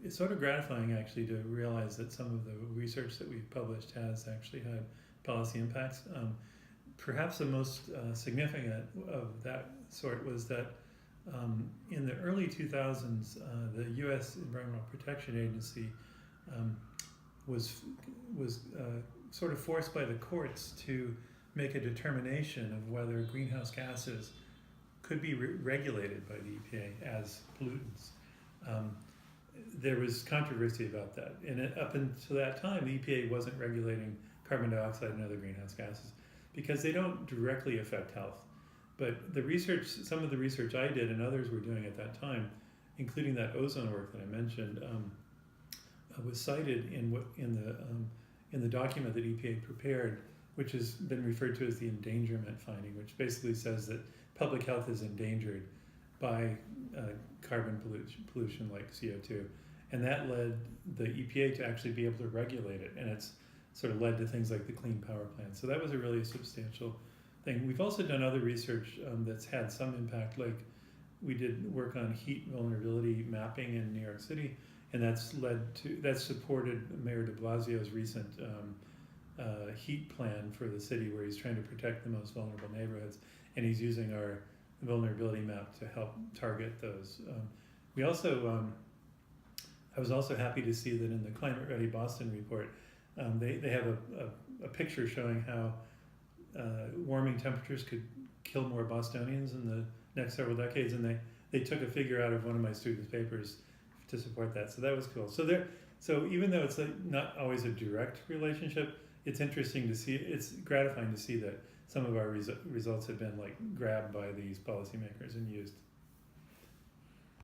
It's sort of gratifying actually to realize that some of the research that we've published has actually had policy impacts. Perhaps the most significant of that sort was that in the early 2000s, the U.S. Environmental Protection Agency um, was sort of forced by the courts to make a determination of whether greenhouse gases could be regulated by the EPA as pollutants. Um, there was controversy about that, and up until that time, the EPA wasn't regulating carbon dioxide and other greenhouse gases because they don't directly affect health. But the research, some of the research I did and others were doing at that time, including that ozone work that I mentioned, was cited in the document that EPA prepared, which has been referred to as the endangerment finding, which basically says that public health is endangered by carbon pollution like CO2. And that led the EPA to actually be able to regulate it. And it's sort of led to things like the Clean Power Plan. So that was a really substantial thing. We've also done other research that's had some impact, like we did work on heat vulnerability mapping in New York City, and that's supported Mayor de Blasio's recent heat plan for the city, where he's trying to protect the most vulnerable neighborhoods, and he's using our vulnerability map to help target those. We also, I was also happy to see that in the Climate Ready Boston report, they have a picture showing how warming temperatures could kill more Bostonians in the next several decades, and they took a figure out of one of my students' papers to support that. So that was cool. So even though it's not always a direct relationship, it's interesting to see. It's gratifying to see that some of our results have been grabbed by these policymakers and used.